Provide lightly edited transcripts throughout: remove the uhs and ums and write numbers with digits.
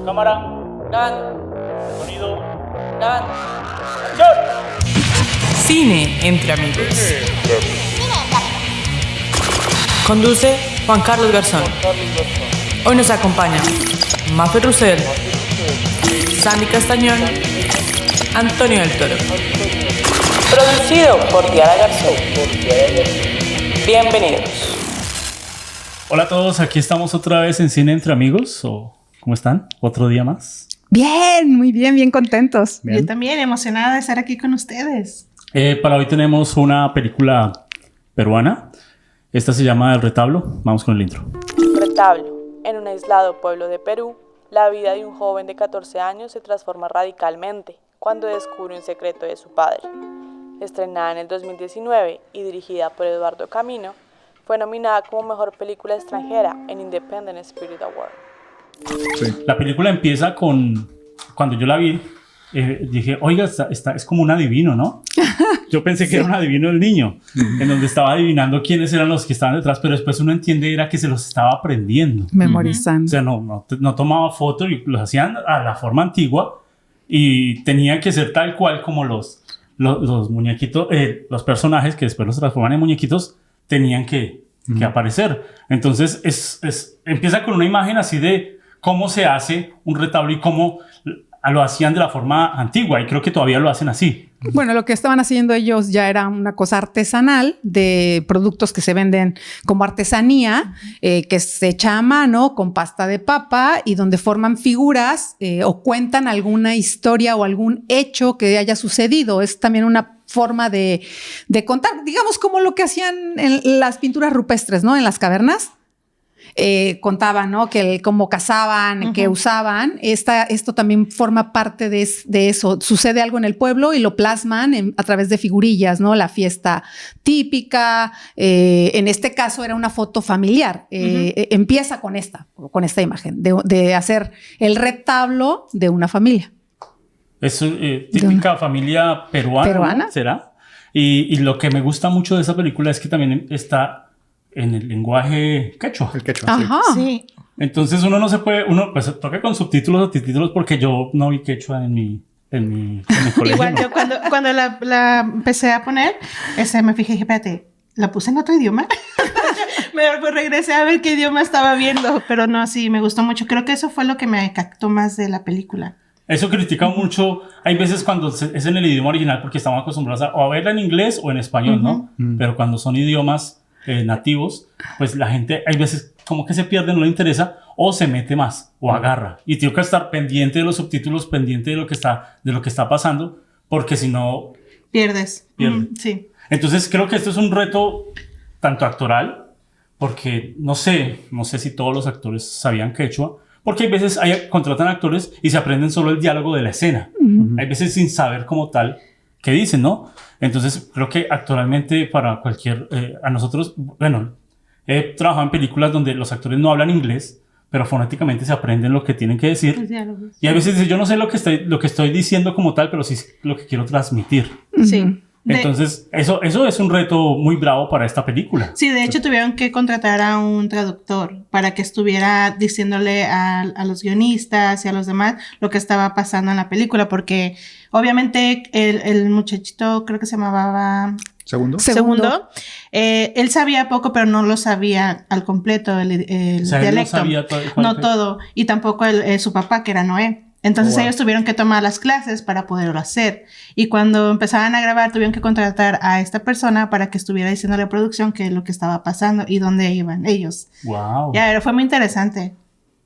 Cámara. Grabando. Sonido. Grabando. ¡Acción! Cine entre amigos. Conduce Juan Carlos Garzón. Hoy nos acompaña Mafe Roussel, Sandy Castañón, Antonio del Toro. Producido por Diana Garzón. Bienvenidos. Hola a todos, aquí estamos otra vez en Cine entre amigos. ¿Cómo están? ¿Otro día más? Bien, muy bien, bien contentos. Bien. Yo también emocionada de estar aquí con ustedes. Para hoy tenemos una película peruana. Esta se llama El Retablo. Vamos con el intro. Retablo. En un aislado pueblo de Perú, la vida de un joven de 14 años se transforma radicalmente cuando descubre un secreto de su padre. Estrenada en el 2019 y dirigida por Eduardo Camino, fue nominada como Mejor Película Extranjera en Independent Spirit Award. Sí. La película empieza con... Cuando yo la vi, dije, oiga, es como un adivino, ¿no? Yo pensé que era un adivino del niño, en donde estaba adivinando quiénes eran los que estaban detrás, pero después uno entiende era que se los estaba aprendiendo. Memorizando. O sea, no tomaba fotos y los hacían a la forma antigua y tenían que ser tal cual como los muñequitos, los personajes que después los transforman en muñequitos, tenían que aparecer. Entonces, empieza con una imagen así de cómo se hace un retablo y cómo lo hacían de la forma antigua, y creo que todavía lo hacen así. Bueno, lo que estaban haciendo ellos ya era una cosa artesanal de productos que se venden como artesanía, que se echa a mano con pasta de papa y donde forman figuras o cuentan alguna historia o algún hecho que haya sucedido. Es también una forma de contar, digamos como lo que hacían en las pinturas rupestres, ¿no? En las cavernas. Contaban, ¿no? Cómo cazaban, qué usaban. Esto también forma parte de eso. Sucede algo en el pueblo y lo plasman a través de figurillas, ¿no? La fiesta típica. En este caso era una foto familiar. Empieza con esta imagen de hacer el retablo de una familia. Es típica familia peruana, ¿no? ¿Será? Y lo que me gusta mucho de esa película es que también está en el lenguaje quechua. El quechua, Ajá. Sí. Entonces uno no se puede, pues toca con subtítulos o subtítulos porque yo no vi quechua en mi colegio. Igual ¿no? yo cuando la empecé a poner, me fijé y dije, espérate, ¿la puse en otro idioma? Pues regresé a ver qué idioma estaba viendo, pero no, sí, me gustó mucho. Creo que eso fue lo que me captó más de la película. Eso critica mucho. Hay veces cuando es en el idioma original porque estamos acostumbrados a verla en inglés o en español, ¿no? Pero cuando son idiomas nativos, pues la gente hay veces como que se pierde, no le interesa o se mete más o agarra. Y tengo que estar pendiente de los subtítulos, pendiente de lo que está pasando, porque si no... Pierdes. Sí. Entonces creo que esto es un reto tanto actoral, porque no sé si todos los actores sabían quechua, porque hay veces contratan actores y se aprenden solo el diálogo de la escena. Hay veces sin saber como tal qué dicen, ¿no? Entonces creo que actualmente para a nosotros, bueno, he trabajado en películas donde los actores no hablan inglés, pero fonéticamente se aprenden lo que tienen que decir. Los diálogos. Y a veces dicen, yo no sé lo que estoy diciendo como tal, pero sí lo que quiero transmitir. Sí. Entonces, eso es un reto muy bravo para esta película. Sí, de hecho tuvieron que contratar a un traductor para que estuviera diciéndole a los guionistas y a los demás lo que estaba pasando en la película, porque obviamente el muchachito, creo que se llamaba... Segundo. Él sabía poco, pero no lo sabía al completo el O sea, dialecto. él no sabía todo. Y tampoco su papá, que era Noé. Entonces ellos tuvieron que tomar las clases para poderlo hacer. Y cuando empezaban a grabar, tuvieron que contratar a esta persona para que estuviera diciendo a la producción qué es lo que estaba pasando y dónde iban ellos. Wow. Ya, pero fue muy interesante.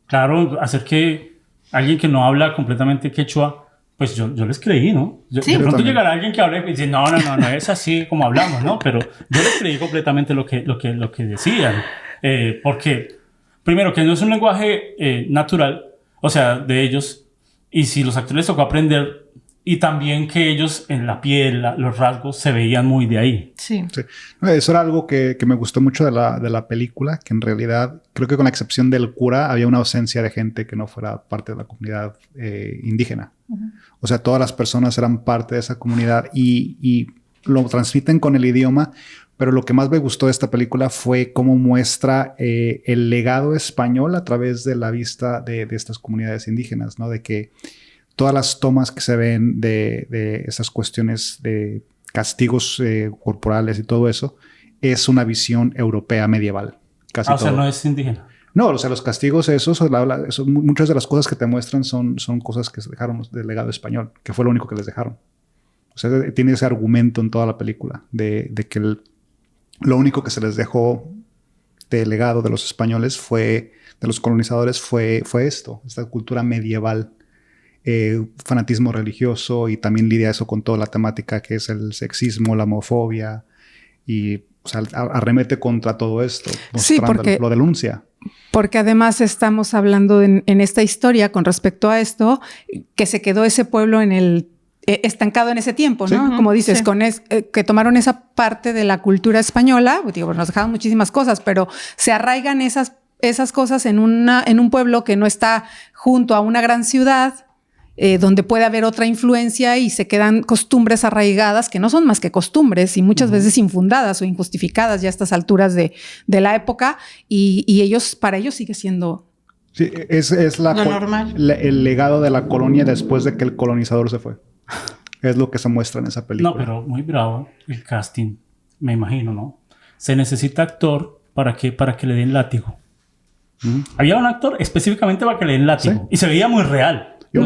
Claro, hacer que alguien que no habla completamente quechua, pues yo les creí, ¿no? Sí. De pronto llegará alguien que hable y dice, no es así como hablamos, ¿no? Pero yo les creí completamente lo que decían. Porque, primero, que no es un lenguaje natural, o sea, de ellos. Y si los actores les tocó aprender, y también que ellos en la piel, los rasgos se veían muy de ahí. Sí. Eso era algo que me gustó mucho de la película, que en realidad creo que con la excepción del cura había una ausencia de gente que no fuera parte de la comunidad indígena. O sea, todas las personas eran parte de esa comunidad y lo transmiten con el idioma Pero lo que más me gustó de esta película fue cómo muestra el legado español a través de la vista de estas comunidades indígenas, ¿no? De que todas las tomas que se ven de esas cuestiones de castigos corporales y todo eso, es una visión europea medieval. Casi o sea, todo. no es indígena. No, o sea, los castigos esos, muchas de las cosas que te muestran son cosas que se dejaron del legado español, que fue lo único que les dejaron. O sea, tiene ese argumento en toda la película de que lo único que se les dejó del legado de los españoles de los colonizadores fue esto, esta cultura medieval, fanatismo religioso, y también lidia eso con toda la temática que es el sexismo, la homofobia, y o sea, arremete contra todo esto, Sí, porque lo denuncia. Porque además estamos hablando en esta historia con respecto a esto, que se quedó ese pueblo estancado en ese tiempo, ¿no? Sí. Como dices, Sí. Que tomaron esa parte de la cultura española, digo, nos dejaron muchísimas cosas, pero se arraigan esas cosas en un pueblo que no está junto a una gran ciudad, donde puede haber otra influencia, y se quedan costumbres arraigadas que no son más que costumbres y muchas veces infundadas o injustificadas ya a estas alturas de la época, y para ellos sigue siendo... Sí, es Lo normal. el legado de la colonia después de que el colonizador se fue. Es lo que se muestra en esa película. No, pero muy bravo el casting, me imagino, ¿no? Se necesita actor para que le den látigo. Había un actor específicamente para que le den látigo. Sí. Y se veía muy real. Yo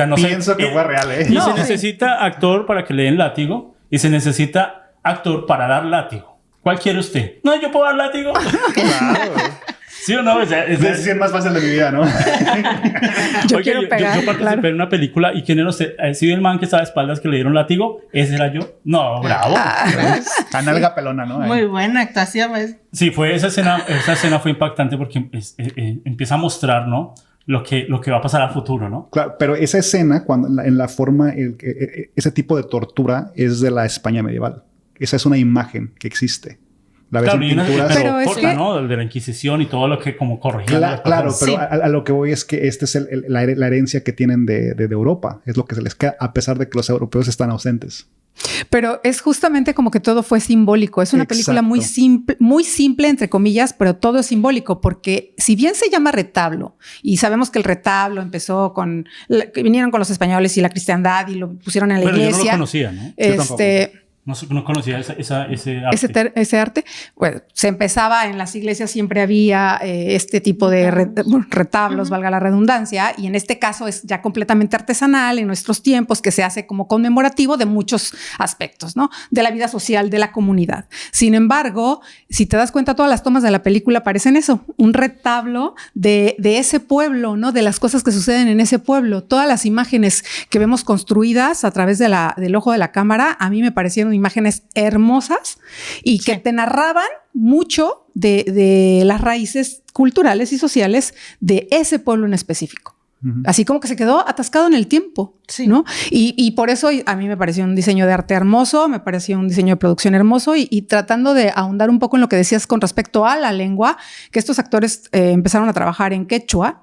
No pienso que fue real, ¿eh? Y No, se sí. necesita actor para que le den látigo. Y se necesita actor para dar látigo. ¿Cuál quiere usted? No, yo puedo dar látigo. Claro. ¿Sí o no? O sea, Es decir, más fácil de mi vida, ¿no? Yo Oiga, quiero pegar, yo participé claro. en una película, y ¿quién era usted? ¿Sí el man que estaba de espaldas que le dieron látigo? ¿Ese era yo? No, bravo. A nalga pelona, ¿no? Muy buena actuación, pues. Sí, esa escena fue impactante porque empieza a mostrar, ¿no? Lo que va a pasar a futuro, ¿no? Claro, pero esa escena, en la forma, ese tipo de tortura es de la España medieval. Esa es una imagen que existe. La ves Claro, en y una, pinturas. Pero pero es corta, que- ¿no? De la Inquisición y todo lo que como corregía. Claro, pero Sí. a lo que voy es que esta es la herencia que tienen de Europa. Es lo que se les queda, a pesar de que los europeos están ausentes. Pero es justamente como que todo fue simbólico. Es una película muy simple, entre comillas, pero todo es simbólico, porque si bien se llama retablo, y sabemos que el retablo empezó que vinieron con los españoles y la cristiandad y lo pusieron en la Bueno, yo no lo iglesia. conocía, ¿no? Yo tampoco. No conocía ese arte. Ese arte, bueno, se empezaba en las iglesias, siempre había este tipo de retablos, valga la redundancia, y en este caso es ya completamente artesanal en nuestros tiempos, que se hace como conmemorativo de muchos aspectos, ¿no? De la vida social de la comunidad. Sin embargo, si te das cuenta, todas las tomas de la película parecen eso, un retablo de ese pueblo, ¿no? De las cosas que suceden en ese pueblo. Todas las imágenes que vemos construidas a través del ojo de la cámara, a mí me parecieron imágenes hermosas y que te narraban mucho de las raíces culturales y sociales de ese pueblo en específico. Así como que se quedó atascado en el tiempo, Sí. ¿no? Y por eso a mí me pareció un diseño de arte hermoso, me pareció un diseño de producción hermoso, y tratando de ahondar un poco en lo que decías con respecto a la lengua, que estos actores empezaron a trabajar en quechua.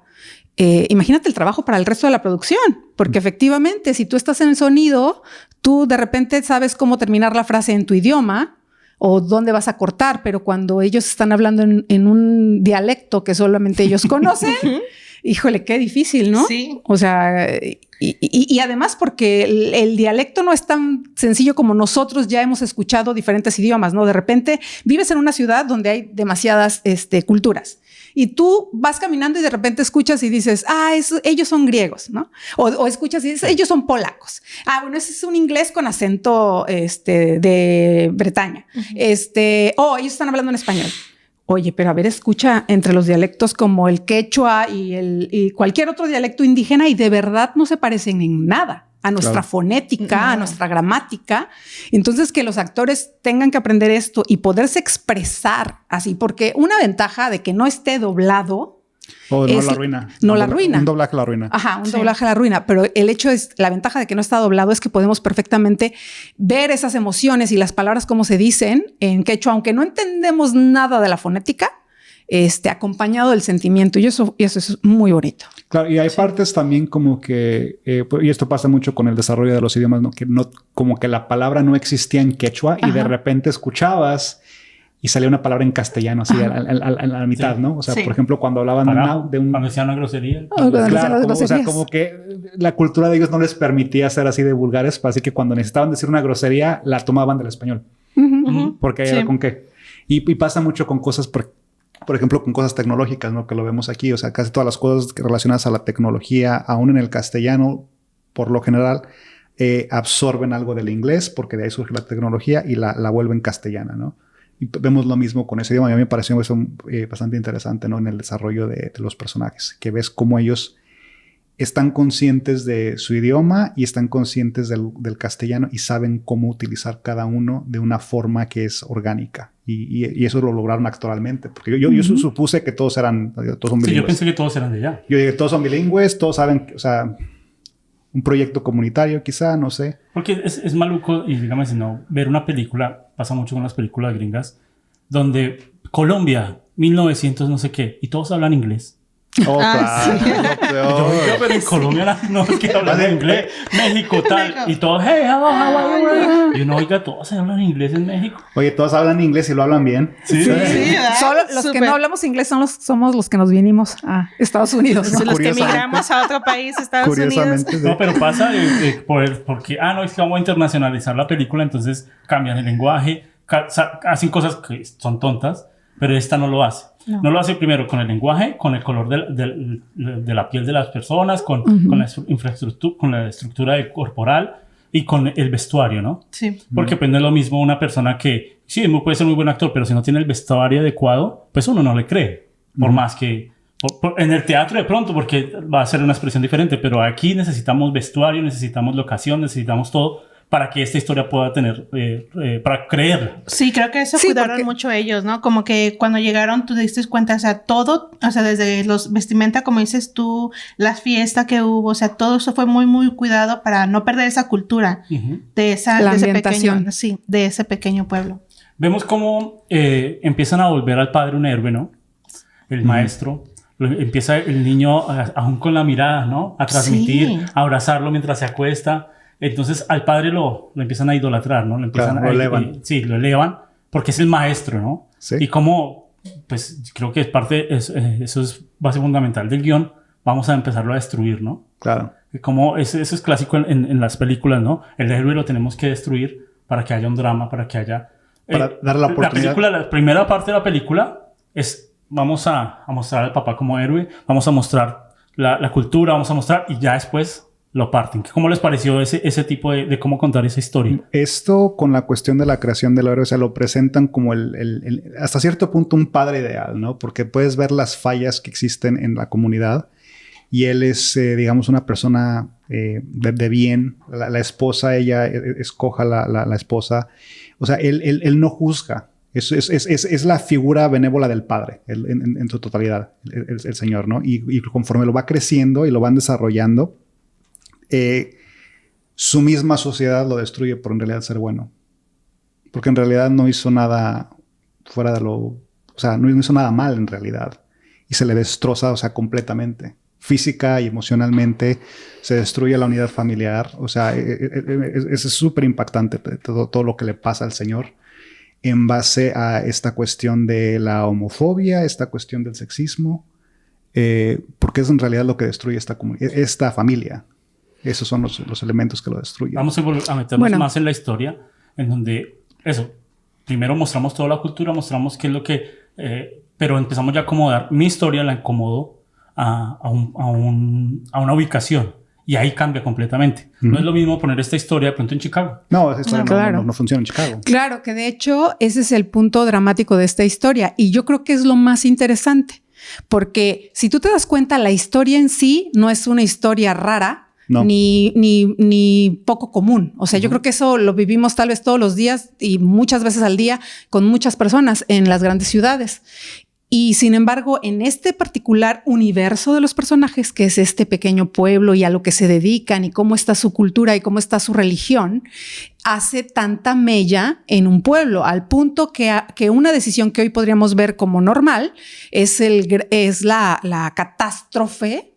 Imagínate el trabajo para el resto de la producción, porque efectivamente, si tú estás en sonido, tú de repente sabes cómo terminar la frase en tu idioma o dónde vas a cortar, pero cuando ellos están hablando en un dialecto que solamente ellos conocen, híjole, qué difícil, ¿no? Sí. O sea, y además porque el dialecto no es tan sencillo como nosotros ya hemos escuchado diferentes idiomas, ¿no? De repente vives en una ciudad donde hay demasiadas culturas. Y tú vas caminando y de repente escuchas y dices, ellos son griegos, ¿no? O escuchas y dices, ellos son polacos. Bueno, ese es un inglés con acento de Bretaña. Ellos están hablando en español. Oye, pero a ver, escucha entre los dialectos como el quechua y cualquier otro dialecto indígena, y de verdad no se parecen en nada a nuestra fonética, a nuestra gramática. Entonces, que los actores tengan que aprender esto y poderse expresar así, porque una ventaja de que no esté doblado O no la arruina. No la arruina. Un doblaje la arruina. Ajá, un doblaje a la ruina. Pero el hecho es, la ventaja de que no está doblado es que podemos perfectamente ver esas emociones y las palabras como se dicen en quechua, aunque no entendemos nada de la fonética. acompañado del sentimiento. Y eso es muy bonito. Claro, y hay partes también como que, y esto pasa mucho con el desarrollo de los idiomas, ¿no? Que no, como que la palabra no existía en quechua y de repente escuchabas y salía una palabra en castellano, así a la mitad, ¿no? O sea, por ejemplo, cuando hablaban cuando decían una grosería. Claro, o sea, como que la cultura de ellos no les permitía ser así de vulgares, así que cuando necesitaban decir una grosería, la tomaban del español. Porque era con qué. Y pasa mucho con cosas, por ejemplo, con cosas tecnológicas, ¿no? Que lo vemos aquí. O sea, casi todas las cosas relacionadas a la tecnología, aún en el castellano, por lo general, absorben algo del inglés, porque de ahí surge la tecnología y la vuelven castellana, ¿no? Y vemos lo mismo con ese idioma. A mí me pareció eso bastante interesante, ¿no? En el desarrollo de los personajes, que ves cómo ellos están conscientes de su idioma y están conscientes del castellano y saben cómo utilizar cada uno de una forma que es orgánica. Y eso lo lograron actualmente. Porque yo supuse que todos son bilingües. Sí, yo pensé que todos eran de allá. Yo dije, todos son bilingües, todos saben, o sea, un proyecto comunitario quizá, no sé. Porque es maluco, y dígame si no, ver una película, pasa mucho con las películas gringas, donde Colombia, 1900 no sé qué, y todos hablan inglés. Oh, claro. Sí. Pero en Colombia no es que hablan inglés. México tal. Y todos, hey, hello, how are you? Y uno, oiga, todos hablan inglés en México. Oye, todos hablan inglés y lo hablan bien. Sí. Solo los que no hablamos inglés somos los que nos vinimos a Estados Unidos, ¿no? Los que migramos a otro país, Estados Unidos. No, pero pasa porque, no, es que vamos a internacionalizar la película, entonces cambian el lenguaje, hacen cosas que son tontas, pero esta no lo hace. No lo hace primero con el lenguaje, con el color de la piel de las personas, con la infraestructura, con la estructura corporal y con el vestuario, ¿no? Sí. Porque pues no es lo mismo una persona que, sí, puede ser muy buen actor, pero si no tiene el vestuario adecuado, pues uno no le cree. Por más que... en el teatro de pronto, porque va a ser una expresión diferente, pero aquí necesitamos vestuario, necesitamos locación, necesitamos todo para que esta historia pueda tener, para creer. Sí, creo que eso cuidaron mucho ellos, ¿no? Como que cuando llegaron tú te diste cuenta, o sea, todo, o sea, desde los vestimenta, como dices tú, las fiestas que hubo, o sea, todo eso fue muy, muy cuidado para no perder esa cultura de ese pequeño pueblo. Vemos cómo empiezan a volver al padre un héroe, ¿no? El maestro. Empieza el niño, aún con la mirada, ¿no? A transmitir, a abrazarlo mientras se acuesta. Entonces al padre lo empiezan a idolatrar, ¿no? Lo elevan. Sí, lo elevan porque es el maestro, ¿no? Sí. Y como, pues creo que es parte, eso es base fundamental del guión, vamos a empezarlo a destruir, ¿no? Claro. Como eso es clásico en las películas, ¿no? El héroe lo tenemos que destruir para que haya un drama, para que haya... Para darle la oportunidad. La primera parte de la película es, vamos a mostrar al papá como héroe, vamos a mostrar la cultura, vamos a mostrar, y ya después... lo parten. ¿Cómo les pareció ese tipo de cómo contar esa historia? Esto con la cuestión de la creación del héroe, o sea, lo presentan como hasta cierto punto un padre ideal, ¿no? Porque puedes ver las fallas que existen en la comunidad y él es, digamos, una persona de bien. La esposa, ella escoja la esposa. O sea, él no juzga. Es la figura benévola del padre en su totalidad, el señor, ¿no? Y conforme lo va creciendo y lo van desarrollando, su misma sociedad lo destruye por en realidad ser bueno. Porque en realidad no hizo nada fuera de lo... O sea, no hizo nada mal en realidad. Y se le destroza, o sea, completamente. Física y emocionalmente se destruye la unidad familiar. O sea, es súper impactante todo lo que le pasa al señor en base a esta cuestión de la homofobia, esta cuestión del sexismo, porque es en realidad lo que destruye esta familia. Esos son los elementos que lo destruyen. Vamos a meternos más en la historia, en donde primero mostramos toda la cultura, mostramos qué es lo que... pero empezamos ya a acomodar. Mi historia la acomodo a una ubicación. Y ahí cambia completamente. No es lo mismo poner esta historia de pronto en Chicago. No, esa historia no funciona en Chicago. Claro, que de hecho ese es el punto dramático de esta historia. Y yo creo que es lo más interesante. Porque si tú te das cuenta, la historia en sí no es una historia rara, no. ni poco común. O sea, yo creo que eso lo vivimos tal vez todos los días y muchas veces al día con muchas personas en las grandes ciudades. Y sin embargo, en este particular universo de los personajes, que es este pequeño pueblo y a lo que se dedican y cómo está su cultura y cómo está su religión, hace tanta mella en un pueblo, al punto que una decisión que hoy podríamos ver como normal es la catástrofe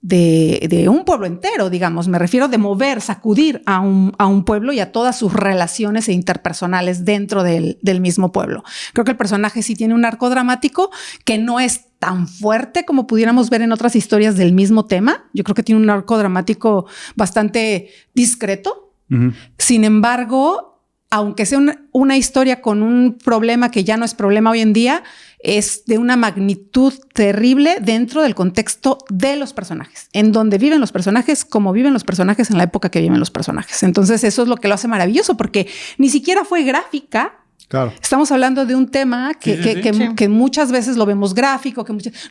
de un pueblo entero, digamos. Me refiero de mover, sacudir a un pueblo y a todas sus relaciones interpersonales dentro del mismo pueblo. Creo que el personaje sí tiene un arco dramático que no es tan fuerte como pudiéramos ver en otras historias del mismo tema. Yo creo que tiene un arco dramático bastante discreto. Uh-huh. Sin embargo, aunque sea una historia con un problema que ya no es problema hoy en día, es de una magnitud terrible dentro del contexto de los personajes, en donde viven los personajes, como viven los personajes en la época que viven los personajes. Entonces eso es lo que lo hace maravilloso, porque ni siquiera fue gráfica. Claro. Estamos hablando de un tema que muchas veces lo vemos gráfico,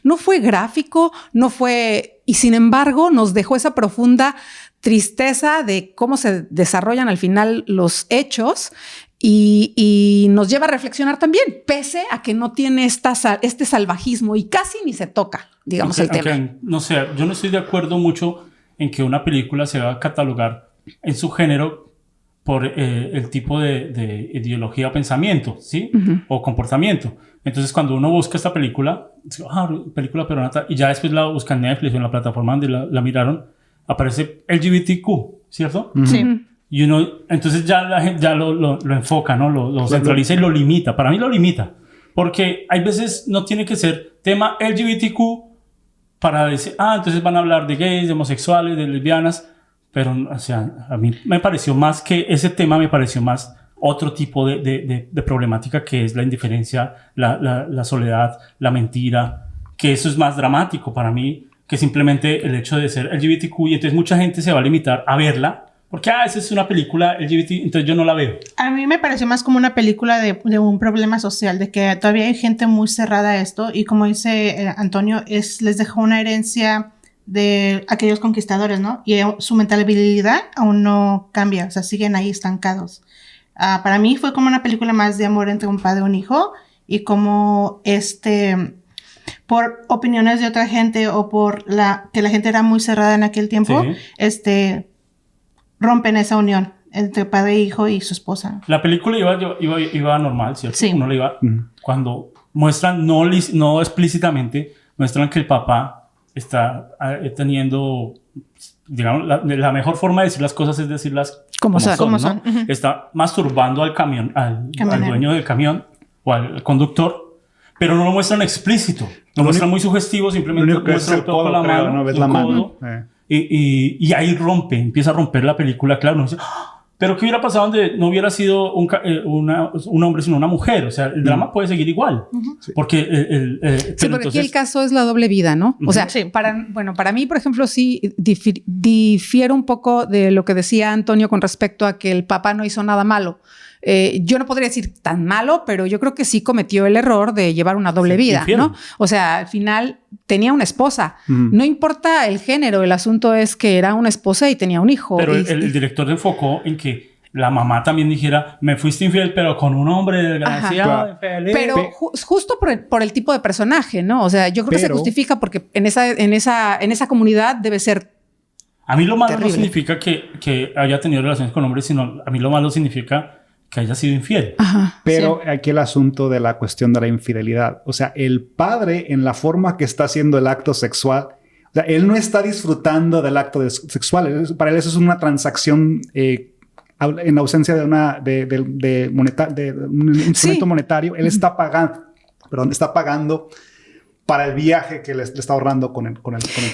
no fue gráfico, no fue, y sin embargo nos dejó esa profunda tristeza de cómo se desarrollan al final los hechos. Y nos lleva a reflexionar también, pese a que no tiene este salvajismo y casi ni se toca, digamos, el tema. No sé, yo no estoy de acuerdo mucho en que una película se va a catalogar en su género por el tipo de ideología o pensamiento, ¿sí? Uh-huh. O comportamiento. Entonces, cuando uno busca esta película, película peruana, y ya después la busca en Netflix o en la plataforma donde la miraron, aparece LGBTQ, ¿cierto? Uh-huh. Sí. Y uno, entonces ya la gente ya lo enfoca, ¿no? Lo centraliza y lo limita. Para mí lo limita. Porque hay veces no tiene que ser tema LGBTQ para decir, entonces van a hablar de gays, de homosexuales, de lesbianas. Pero, o sea, a mí me pareció más que ese tema, me pareció más otro tipo de problemática, que es la indiferencia, la soledad, la mentira. Que eso es más dramático para mí que simplemente el hecho de ser LGBTQ. Y entonces mucha gente se va a limitar a verla. Porque, esa es una película LGBT, entonces yo no la veo. A mí me pareció más como una película de un problema social, de que todavía hay gente muy cerrada a esto, y como dice Antonio, les dejó una herencia de aquellos conquistadores, ¿no? Y su mentalidad aún no cambia, o sea, siguen ahí estancados. Para mí fue como una película más de amor entre un padre y un hijo, y como por opiniones de otra gente o por que la gente era muy cerrada en aquel tiempo, sí. Rompen esa unión entre padre e hijo y su esposa. La película iba normal, ¿cierto? Sí. Uno le iba, cuando muestran, no explícitamente, muestran que el papá está teniendo, digamos, la mejor forma de decir las cosas es decirlas como son, ¿no? Uh-huh. Está masturbando al dueño del camión o al conductor, pero no lo muestran explícito. Lo muestran muy sugestivo, simplemente muestran todo con la mano, ¿no? Ves la mano. Y ahí empieza a romper la película, claro. Uno dice, pero ¿qué hubiera pasado donde no hubiera sido un hombre sino una mujer? O sea, el drama puede seguir igual. Uh-huh. Porque sí, porque aquí el caso es la doble vida, ¿no? Uh-huh. O sea, sí. Para mí, por ejemplo, sí difiero un poco de lo que decía Antonio con respecto a que el papá no hizo nada malo. Yo no podría decir tan malo, pero yo creo que sí cometió el error de llevar una doble vida, ¿no? O sea, al final tenía una esposa. No importa el género, el asunto es que era una esposa y tenía un hijo. Pero el director se enfocó en que la mamá también dijera, me fuiste infiel, pero con un hombre desgraciado. Pero justo por el tipo de personaje, ¿no? O sea, yo creo que se justifica porque en esa comunidad debe ser a mí lo malo terrible. No significa que haya tenido relaciones con hombres, sino a mí lo malo significa que haya sido infiel. Ajá, pero sí. Aquí el asunto de la cuestión de la infidelidad. O sea, el padre, en la forma que está haciendo el acto sexual, o sea, él no está disfrutando del acto sexual. Para él eso es una transacción en ausencia de un instrumento monetario. Él está pagando para el viaje que le está ahorrando con el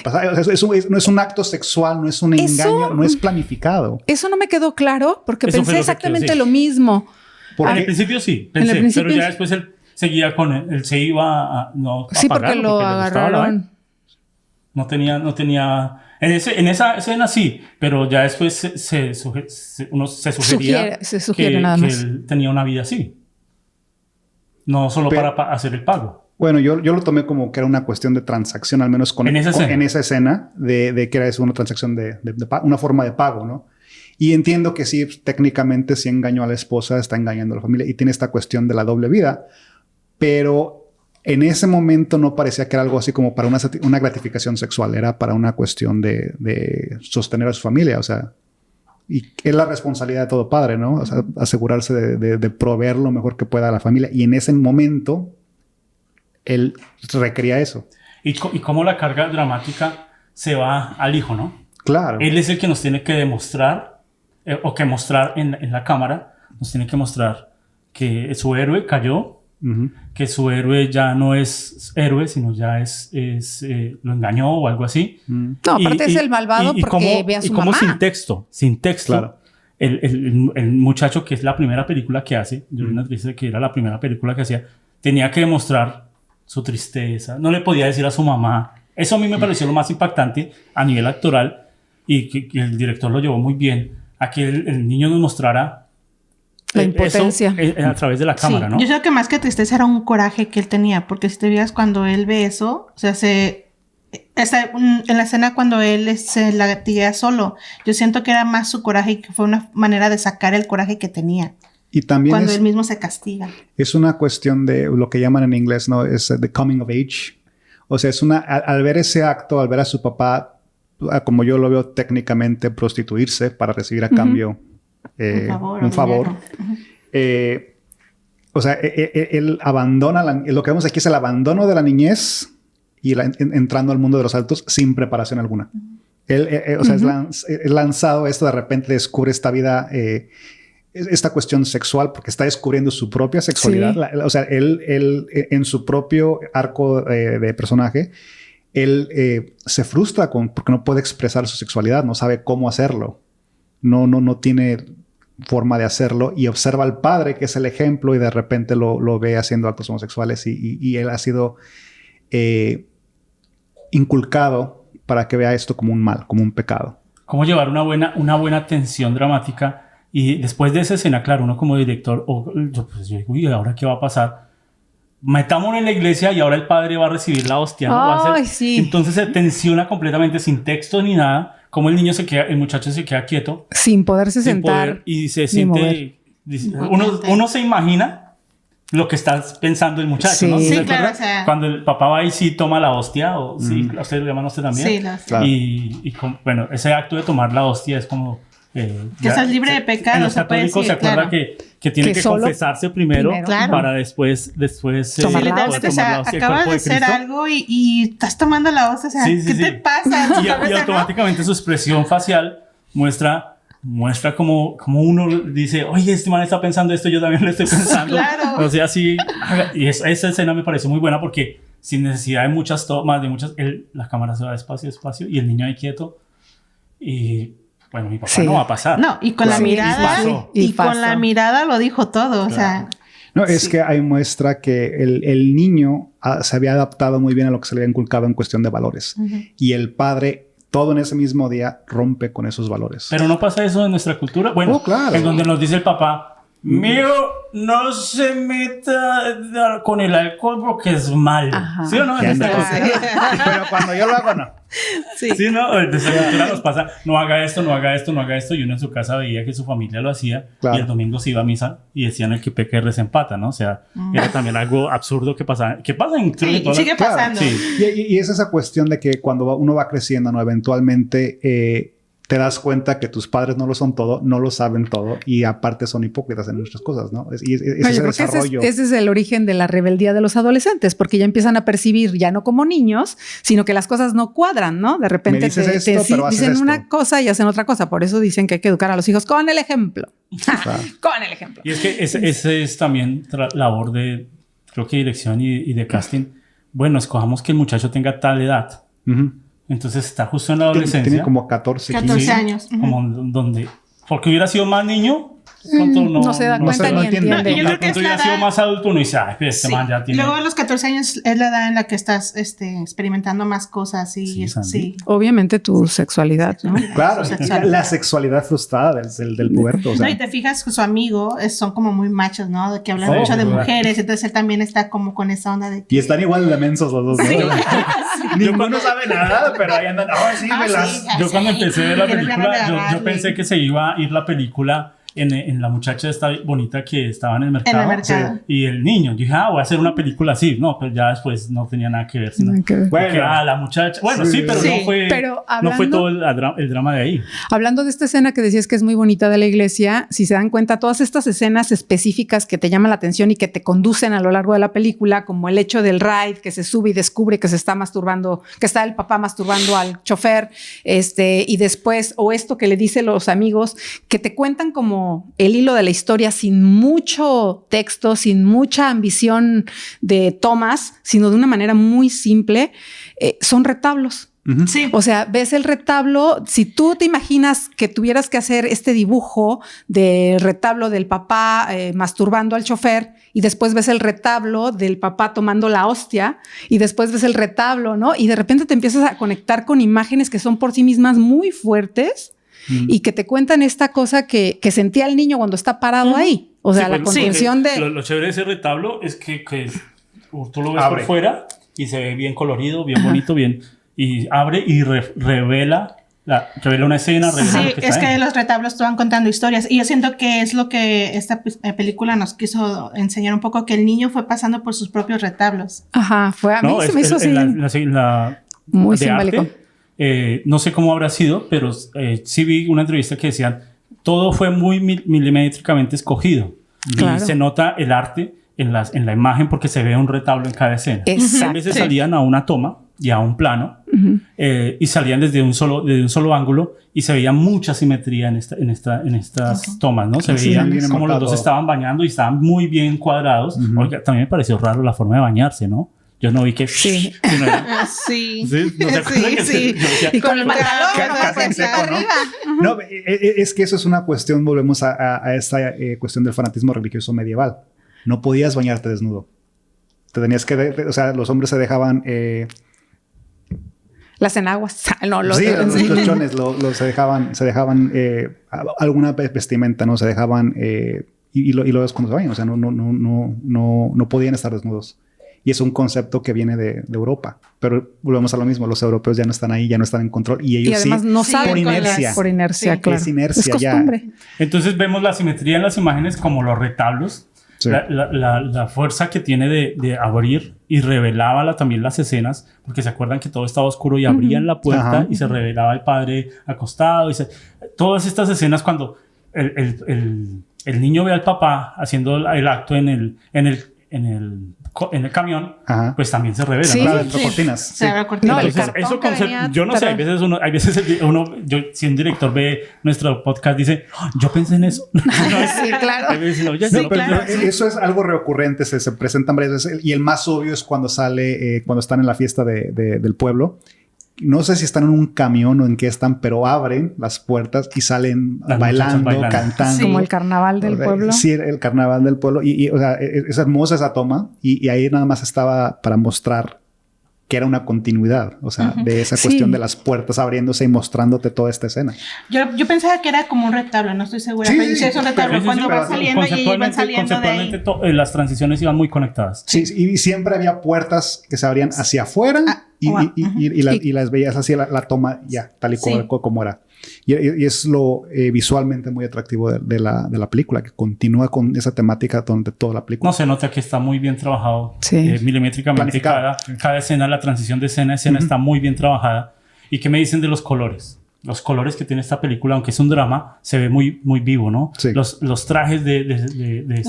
pasaje. O sea, eso no es un acto sexual, no es un engaño, no es planificado. Eso no me quedó claro porque pensé exactamente lo mismo. En el principio sí, pensé, pero ya después él seguía con él se iba a sí, porque lo agarraron. No tenía en esa escena sí, pero ya después uno se sugería que él tenía una vida así. No solo para hacer el pago. Bueno, yo lo tomé como que era una cuestión de transacción, al menos en esa escena de que era una transacción de una forma de pago, ¿no? Y entiendo que sí, técnicamente sí engañó a la esposa, está engañando a la familia y tiene esta cuestión de la doble vida. Pero en ese momento no parecía que era algo así como para una gratificación sexual, era para una cuestión de sostener a su familia, o sea, y es la responsabilidad de todo padre, ¿no? O sea, asegurarse de proveer lo mejor que pueda a la familia, y en ese momento él requería eso. Y cómo la carga dramática se va al hijo, ¿no? Claro. Él es el que nos tiene que demostrar, o que mostrar en la cámara, nos tiene que mostrar que su héroe cayó, que su héroe ya no es héroe, sino ya lo engañó o algo así. No, aparte es el malvado porque ve a su mamá. Sin texto, claro. el muchacho, que es la primera película que hace, Jonas dice que era la primera película que hacía, tenía que demostrar su tristeza, no le podía decir a su mamá. Eso a mí me pareció lo más impactante a nivel actoral, y que el director lo llevó muy bien, a que el niño nos mostrara la impotencia a través de la cámara, sí, ¿no? Yo creo que más que tristeza era un coraje que él tenía, porque si te fijas cuando él ve eso, o sea, en la escena cuando él se latiguea solo, yo siento que era más su coraje y que fue una manera de sacar el coraje que tenía. Y también cuando él mismo se castiga. Es una cuestión de lo que llaman en inglés, ¿no? Es the coming of age. O sea, al ver ese acto, al ver a su papá, como yo lo veo técnicamente, prostituirse para recibir a cambio un favor. O sea, él abandona, lo que vemos aquí es el abandono de la niñez y entrando al mundo de los adultos sin preparación alguna. O sea, es lanzado esto, de repente descubre esta vida, esta cuestión sexual, porque está descubriendo su propia sexualidad. Sí. O sea, él en su propio arco de personaje, él se frustra porque no puede expresar su sexualidad, no sabe cómo hacerlo. No tiene forma de hacerlo, y observa al padre, que es el ejemplo, y de repente lo ve haciendo actos homosexuales, y él ha sido inculcado para que vea esto como un mal, como un pecado. Cómo llevar una buena tensión dramática, y después de esa escena, claro, uno como director, yo digo, uy, ¿ahora qué va a pasar? Metámonos en la iglesia y ahora el padre va a recibir la hostia, ¿no? Sí. Entonces se tensiona completamente, sin texto ni nada, como el muchacho se queda quieto. Sin poderse sentar. Y se siente... Uno se imagina lo que está pensando el muchacho, sí. ¿no? Sí, claro, o sea... Cuando el papá va y sí toma la hostia, o sí, ustedes lo llaman hostia también. Sí, claro. Bueno, ese acto de tomar la hostia es como... que estás libre de pecado. En los católicos se acuerda que tiene que confesarse primero claro. para después tomar la hostia. O sea, acabas de hacer algo y estás tomando la hostia. O sea, ¿qué te pasa? Y automáticamente su expresión facial muestra como uno dice, oye, este man está pensando esto, yo también lo estoy pensando. Claro. O sea, sí. Y esa escena me pareció muy buena porque sin necesidad de muchas tomas, la cámara se va despacio y el niño ahí quieto. Y bueno, mi papá no va a pasar. No, y con la mirada. Y con la mirada lo dijo todo. O sea. No, es que ahí muestra que el niño se había adaptado muy bien a lo que se le había inculcado en cuestión de valores. Y el padre, todo en ese mismo día, rompe con esos valores. Pero no pasa eso en nuestra cultura. Bueno, claro. En donde nos dice el papá, mijo, no se meta con el alcohol porque es malo. Ajá. ¿Sí o no? Pero cuando yo lo hago, no. Sí, ¿no? Desde la cultura nos pasa, no haga esto, no haga esto, no haga esto. Y uno en su casa veía que su familia lo hacía. Claro. Y el domingo se iba a misa y decían el que peca y reza empata, ¿no? O sea, era también algo absurdo que pasaba. ¿Qué pasa en sigue pasando. Claro. Sí. Y es esa cuestión de que cuando uno va creciendo, ¿no? Eventualmente te das cuenta que tus padres no lo son todo, no lo saben todo, y aparte son hipócritas en muchas cosas, ¿no? Ese es el desarrollo. Ese es el origen de la rebeldía de los adolescentes, porque ya empiezan a percibir ya no como niños, sino que las cosas no cuadran, ¿no? De repente dicen una cosa y hacen otra cosa. Por eso dicen que hay que educar a los hijos con el ejemplo. Claro. Con el ejemplo. Y es que ese es también labor de, creo que dirección y de casting. Bueno, escojamos que el muchacho tenga tal edad. Entonces está justo en la adolescencia. Tiene como 14 años. Como donde... Porque hubiera sido más niño, no se da cuenta ni entiende. Yo creo que hubiera sido más adulto, uno dice, este man ya tiene... Luego a los 14 años es la edad en la que estás experimentando más cosas y sí. Obviamente tu sexualidad, ¿no? Claro, la sexualidad frustrada del puberto. O sea. No, y te fijas que su amigo son como muy machos, ¿no? De que hablan mucho de mujeres, entonces él también está como con esa onda de... Y están igual de mensos los dos, ¿no? Sí. Ninguno sabe nada, pero ahí andan. Yo cuando empecé a ver la película, yo pensé que se iba a ir la película en la muchacha esta bonita que estaba en el mercado. En el mercado. Sí. Y el niño. Yo dije, voy a hacer una película así. No, pero ya después no tenía nada que ver. Sino Nada que ver. porque, la muchacha. Bueno, sí, pero Sí, no fue, pero no fue hablando- todo el drama de ahí. Hablando de esta escena que decías que es muy bonita de la iglesia, si se dan cuenta, todas estas escenas específicas que te llaman la atención y que te conducen a lo largo de la película, como el hecho del ride, que se sube y descubre que se está masturbando, que está el papá masturbando al chofer, y después, o esto que le dice los amigos, que te cuentan como el hilo de la historia sin mucho texto, sin mucha ambición de tomas, sino de una manera muy simple, son retablos. Sí. O sea, ves el retablo, si tú te imaginas que tuvieras que hacer este dibujo del retablo del papá masturbando al chofer y después ves el retablo del papá tomando la hostia y después ves el retablo, ¿no? Y de repente te empiezas a conectar con imágenes que son por sí mismas muy fuertes y que te cuentan esta cosa que sentía el niño cuando está parado ahí. O sea, Sí, la pues, contención de... Lo chévere de ese retablo es que tú lo ves Abre. por fuera y se ve bien colorido, bien bonito, bien... Y abre y revela una escena, revela Sí, lo que es está que ahí. los retablos te van contando historias y yo siento que es lo que esta película nos quiso enseñar un poco, que el niño fue pasando por sus propios retablos. Ajá, a mí se me hizo así muy de simbólico. arte, no sé cómo habrá sido, pero sí vi una entrevista que decían todo fue muy milimétricamente escogido. Claro. Y se nota el arte en la imagen porque se ve un retablo en cada escena. Exacto. A veces salían a una toma y a un plano y salían desde un solo ángulo y se veía mucha simetría en estas tomas, ¿no? Se Sí, veía bien como los marcado. dos estaban bañando y estaban muy bien cuadrados. Oiga, también me pareció raro la forma de bañarse, ¿no? Yo no vi que... Sí. no era- Sí. Sí, ¿no se acuerdan que sí. yo decía, Y con el pantalón, Casi en seco, ¿no? No, es que eso es una cuestión, volvemos a esta cuestión del fanatismo religioso medieval. No podías bañarte desnudo. Te tenías que... o sea, los hombres se dejaban... Las enaguas. No, los, sí, los chones se dejaban alguna vestimenta, ¿no? Se dejaban... y lo ves cuando se bañan. O sea, no podían estar desnudos. Y es un concepto que viene de Europa. Pero volvemos a lo mismo. Los europeos ya no están ahí, ya no están en control. Y ellos y además sí, no sí, saben por con inercia. Por inercia, Sí. claro. Es inercia es ya. costumbre. Entonces vemos la simetría en las imágenes como los retablos, Sí. la fuerza que tiene de abrir y revelaba también las escenas, porque se acuerdan que todo estaba oscuro y abrían la puerta Ajá. y se revelaba el padre acostado. Todas estas escenas cuando el niño ve al papá haciendo el acto en el camión, Ajá. pues también se revela. Sí. ¿no? Claro, entre cortinas. Se abre No, cortina. el Entonces, cartón eso que venía yo no sé, hay veces si un director ve nuestro podcast dice, "Oh, yo pensé en eso". Sí, claro. Hay veces, "Oye, No, no, pero claro, sí. eso es algo recurrente, se presentan varias veces. Y el más obvio es cuando sale, cuando están en la fiesta del pueblo. No sé si están en un camión o en qué están, pero abren las puertas y salen Las bailando, muchachas bailando. cantando. Como el carnaval del pueblo. Sí, el carnaval del pueblo. O sea, es hermosa esa toma. Y ahí nada más estaba para mostrar que era una continuidad. O sea, de esa cuestión Sí. de las puertas abriéndose y mostrándote toda esta escena. Yo pensaba que era como un retablo, no estoy segura. Sí, pero sí es un retablo. Sí, sí, Cuando sí, van pero saliendo y ellos van saliendo de ahí. las transiciones iban muy conectadas. Sí, y siempre había puertas que se abrían hacia afuera y las veías así la toma ya, tal y Sí. como era. Y es lo visualmente muy atractivo de la película, que continúa con esa temática durante toda la película. No se nota que está muy bien trabajado Sí. milimétricamente. Planificado. Cada escena, la transición de escena a escena está muy bien trabajada. ¿Y qué me dicen de los colores? Los colores que tiene esta película, aunque es un drama, se ve muy, muy vivo, ¿no? Sí. Los trajes de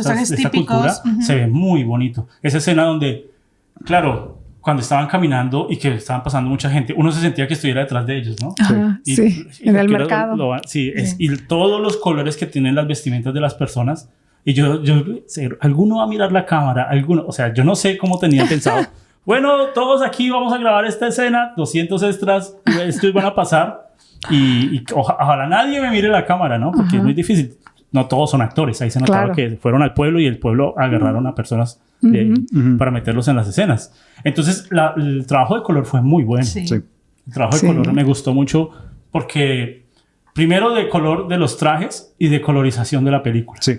trajes esta típicos, cultura se ve muy bonito. Esa escena donde, claro, cuando estaban caminando y que estaban pasando mucha gente, uno se sentía que estuviera detrás de ellos, ¿no? Ajá, Y- sí, y en lo el que era mercado. y todos los colores que tienen las vestimentas de las personas. Y yo alguno va a mirar la cámara, o sea, yo no sé cómo tenían pensado. Bueno, todos aquí vamos a grabar esta escena, 200 extras, estos van a pasar y ojalá nadie me mire la cámara, ¿no? Porque es muy difícil. No todos son actores, ahí se notaba Claro. que fueron al pueblo y el pueblo agarraron a personas para meterlos en las escenas. Entonces, el trabajo de color fue muy bueno. Sí. Sí. El trabajo de Sí. color me gustó mucho porque, primero, de color de los trajes y de colorización de la película. Sí.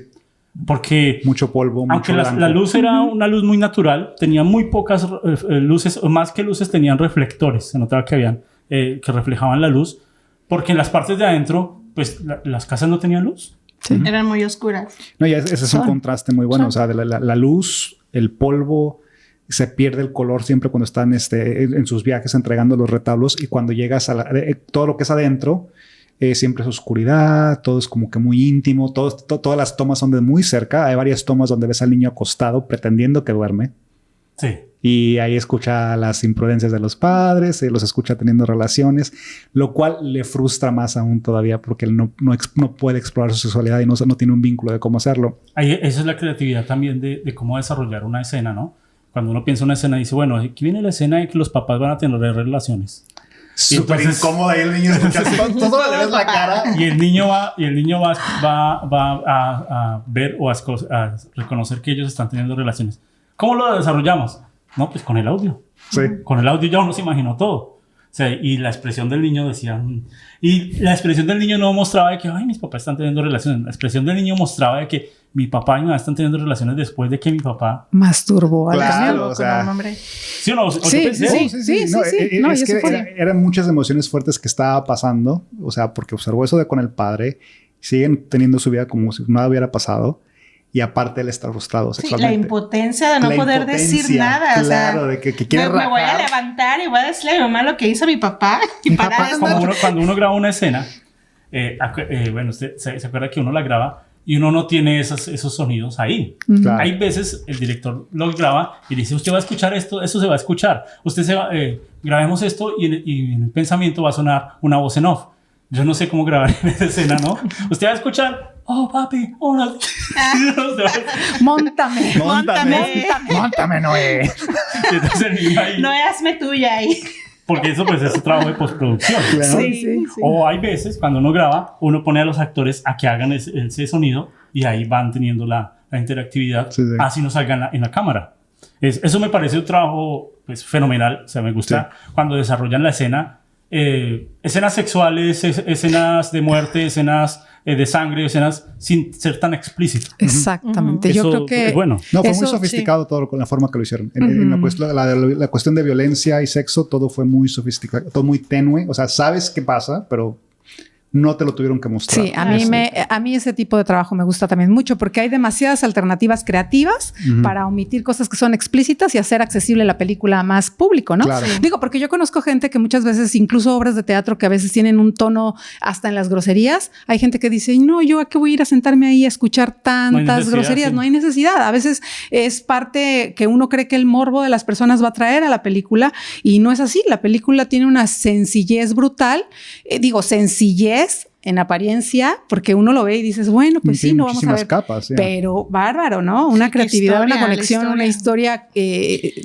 Porque, Mucho polvo, aunque mucho la blanco. luz era una luz muy natural, tenía muy pocas luces, o más que luces, tenían reflectores. Se notaba que habían, que reflejaban la luz, porque en las partes de adentro, pues las casas no tenían luz. Sí. Eran muy oscuras. No, y ese es un contraste muy bueno. O sea, de la luz, el polvo, se pierde el color siempre cuando están en sus viajes entregando los retablos, y cuando llegas a todo lo que es adentro, siempre es oscuridad, todo es como que muy íntimo, todas las tomas son de muy cerca. Hay varias tomas donde ves al niño acostado pretendiendo que duerme. Sí. Y ahí escucha las imprudencias de los padres, los escucha teniendo relaciones, lo cual le frustra más aún todavía porque él no puede explorar su sexualidad y no tiene un vínculo de cómo hacerlo. Ahí, esa es la creatividad también de cómo desarrollar una escena, ¿no? Cuando uno piensa en una escena dice, bueno, aquí viene la escena de que los papás van a tener relaciones. Súper incómoda y el niño escucha todo, le ves la cara. Y el niño va a ver o a reconocer que ellos están teniendo relaciones. ¿Cómo lo desarrollamos? No, pues con el audio. Sí. Con el audio ya uno se imaginó todo. O sea, y la expresión del niño decía... Y la expresión del niño no mostraba de que, ay, mis papás están teniendo relaciones. La expresión del niño mostraba de que mi papá y mi mamá están teniendo relaciones después de que mi papá... Masturbó al Claro, o sea... Como un hombre. ¿Sí o no? Sí. No, es y eso que fue. eran muchas emociones fuertes que estaba pasando. O sea, porque observó eso con el padre. Siguen teniendo su vida como si nada hubiera pasado. Y aparte él está frustrado Sí, sexualmente. la impotencia de no poder decir nada. Claro, o sea, de que quiere me voy a rajar. levantar y voy a decirle a mi mamá lo que hizo mi papá. Y Mi para papá esto. Cuando uno graba una escena, bueno, usted se acuerda que uno la graba y uno no tiene esos sonidos ahí. Claro. Hay veces el director lo graba y dice, usted va a escuchar esto, eso se va a escuchar. Usted grabemos esto y en el pensamiento va a sonar una voz en off. Yo no sé cómo grabar en esa escena, ¿no? Usted va a escuchar, oh, papi, hola. Móntame. Móntame, Noé. Y entonces el niño ahí, No hazme tuya ahí. porque eso pues es un trabajo de postproducción. Claro. Sí. O hay veces, cuando uno graba, uno pone a los actores a que hagan ese sonido y ahí van teniendo la interactividad, Sí. así no salgan en la cámara. Eso me parece un trabajo pues, fenomenal. O sea, me gusta cuando desarrollan la escena. Escenas sexuales, escenas de muerte, escenas de sangre, escenas sin ser tan explícito. Exactamente. Yo Eso creo que es bueno. No, fue Eso, muy sofisticado todo con la forma que lo hicieron. En la cuestión de violencia y sexo, todo fue muy sofisticado, todo muy tenue. O sea, sabes qué pasa, pero no te lo tuvieron que mostrar. Sí, a mí ese tipo de trabajo me gusta también mucho porque hay demasiadas alternativas creativas para omitir cosas que son explícitas y hacer accesible la película a más público, ¿no? Claro. Digo, porque yo conozco gente que muchas veces, incluso obras de teatro que a veces tienen un tono hasta en las groserías, hay gente que dice, no, yo a qué voy a ir a sentarme ahí a escuchar tantas groserías, no hay necesidad. A veces es parte que uno cree que el morbo de las personas va a traer a la película y no es así. La película tiene una sencillez brutal, sencillez en apariencia, porque uno lo ve y dices, bueno, pues Tiene sí, no vamos a ver. capas, sí. Pero bárbaro, ¿no? Una creatividad, historia, una conexión, una historia,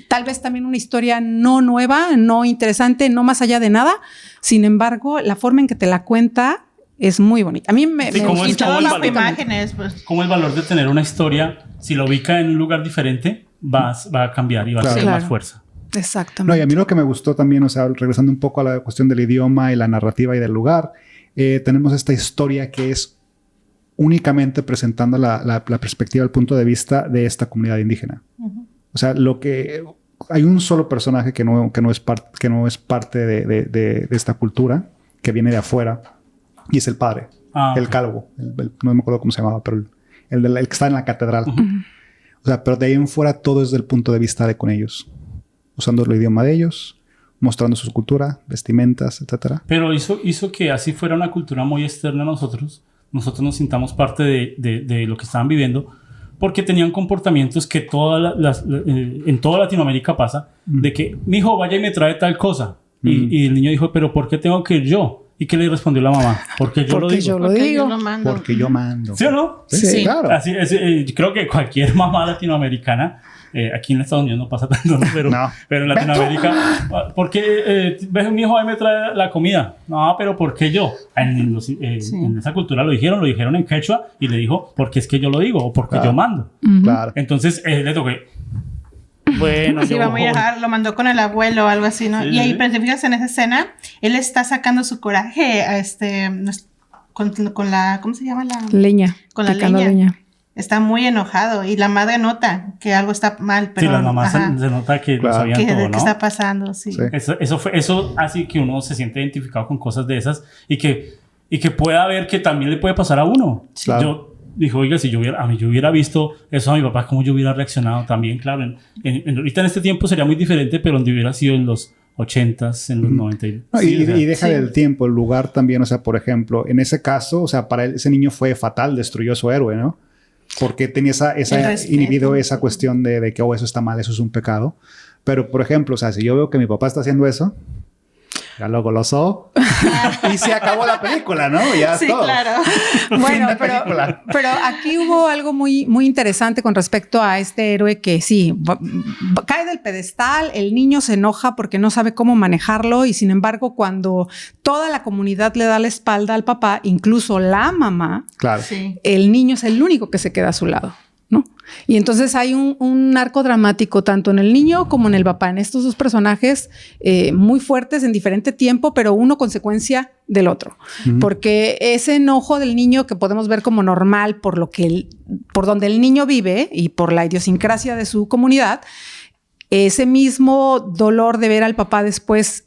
tal vez también una historia no nueva, no interesante, no más allá de nada. Sin embargo, la forma en que te la cuenta es muy bonita. A mí me ¿cómo gustó. es Y todas las valor? imágenes, pues. Como el valor de tener una historia, si la ubica en un lugar diferente, va a cambiar y va a tener más fuerza. Exactamente. No, y a mí lo que me gustó también, o sea, regresando un poco a la cuestión del idioma y la narrativa y del lugar, tenemos esta historia que es únicamente presentando la perspectiva, el punto de vista de esta comunidad indígena. O sea, hay un solo personaje que no es parte de esta cultura, que viene de afuera, y es el padre, el calvo. No me acuerdo cómo se llamaba, pero el que está en la catedral. O sea, pero de ahí en fuera todo es del punto de vista de con ellos, usando el idioma de ellos, mostrando su cultura, vestimentas, etcétera. Pero hizo que así fuera una cultura muy externa a nosotros nos sintamos parte de lo que estaban viviendo, porque tenían comportamientos que en toda Latinoamérica pasa, de que mi hijo vaya y me trae tal cosa. Y el niño dijo, pero ¿por qué tengo que ir yo? ¿Y qué le respondió la mamá? Porque yo lo digo. Porque yo lo mando. Porque yo mando. ¿Sí o no? Sí, claro. Así es, yo creo que cualquier mamá latinoamericana, aquí en Estados Unidos no pasa tanto, ¿no? Pero en Latinoamérica, ¿por qué ves mi hijo ahí me trae la comida? No, pero ¿por qué yo? En esa cultura lo dijeron en quechua y le dijo, porque es que yo lo digo o porque yo mando. Claro. Entonces le toqué. Bueno, Sí, vamos a dejar, lo mandó con el abuelo o algo así, ¿no? Sí. Y ahí, pero te fijas en esa escena, él está sacando su coraje a con la, ¿cómo se llama? Leña. Con la picando leña. Está muy enojado y la madre nota que algo está mal, pero sí, las mamás se nota que lo sabían ¿qué todo, ¿no? está pasando? Sí. Sí. Eso hace que uno se siente identificado con cosas de esas y que y que pueda ver que también le puede pasar a uno. Claro. Yo dijo, oiga, si yo hubiera visto eso a mi papá, ¿cómo yo hubiera reaccionado también? Claro, ahorita en este tiempo sería muy diferente, pero donde hubiera sido en los 80s, en los 90. No, sí, o sea, y deja del tiempo, el lugar también, o sea, por ejemplo, en ese caso, o sea, para él, ese niño fue fatal, destruyó a su héroe, ¿no? Porque tenía inhibido esa cuestión de que, eso está mal, eso es un pecado. Pero, por ejemplo, o sea, si yo veo que mi papá está haciendo eso, ya lo golosó y se acabó la película, ¿no? Ya Sí, todo. claro. Bueno, pero aquí hubo algo muy, muy interesante con respecto a este héroe que sí, cae del pedestal, el niño se enoja porque no sabe cómo manejarlo y sin embargo cuando toda la comunidad le da la espalda al papá, incluso la mamá, Claro. Sí. el niño es el único que se queda a su lado, ¿no? Y entonces hay un arco dramático tanto en el niño como en el papá, en estos dos personajes muy fuertes en diferente tiempo, pero uno consecuencia del otro. Porque ese enojo del niño que podemos ver como normal por por donde el niño vive y por la idiosincrasia de su comunidad, ese mismo dolor de ver al papá después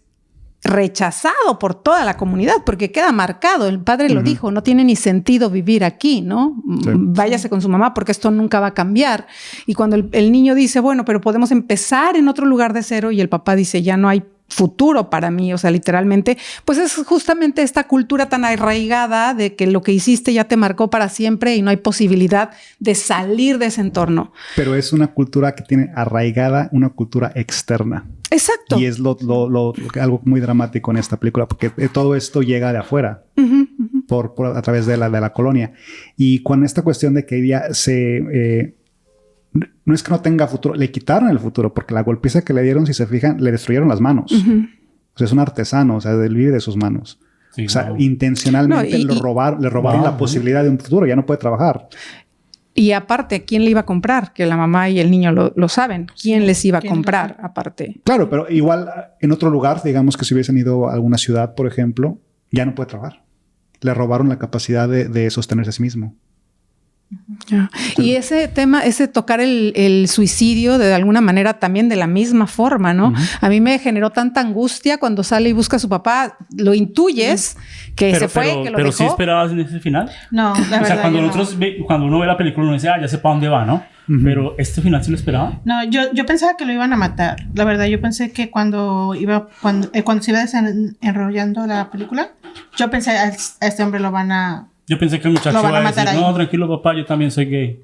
rechazado por toda la comunidad, porque queda marcado, el padre lo dijo, no tiene ni sentido vivir aquí, ¿no? Sí. Váyase con su mamá porque esto nunca va a cambiar. Y cuando el niño dice, bueno, pero podemos empezar en otro lugar de cero y el papá dice, ya no hay futuro para mí, o sea, literalmente, pues es justamente esta cultura tan arraigada de que lo que hiciste ya te marcó para siempre y no hay posibilidad de salir de ese entorno. Pero es una cultura que tiene arraigada una cultura externa. Exacto. Y es algo muy dramático en esta película, porque todo esto llega de afuera, a través de la colonia. Y con esta cuestión de que ella no es que no tenga futuro, le quitaron el futuro, porque la golpiza que le dieron, si se fijan, le destruyeron las manos. O sea, es un artesano, o sea, él vive de sus manos. sí, O sea, no. intencionalmente le robaron la posibilidad de un futuro, ya no puede trabajar. Y aparte, ¿quién le iba a comprar? Que la mamá y el niño lo saben. ¿Quién les iba a comprar aparte? Claro, pero igual en otro lugar, digamos que si hubiesen ido a alguna ciudad, por ejemplo, ya no puede trabajar. Le robaron la capacidad de sostenerse a sí mismo. Ya. Y ese tema, ese tocar el suicidio de alguna manera también de la misma forma, ¿no? A mí me generó tanta angustia cuando sale y busca a su papá. Lo intuyes que se fue, que lo pero dejó. sí esperabas en ese final. No, la verdad. O sea, cuando yo cuando uno ve la película uno dice, ya sé para dónde va, ¿no? Pero este final sí lo esperaba. no, yo pensaba que lo iban a matar. La verdad, yo pensé que cuando se iba enrollando la película, yo pensé a este hombre lo van a... Yo pensé que el muchacho Lo van iba a a matar decir, ahí. no, tranquilo papá, yo también soy gay.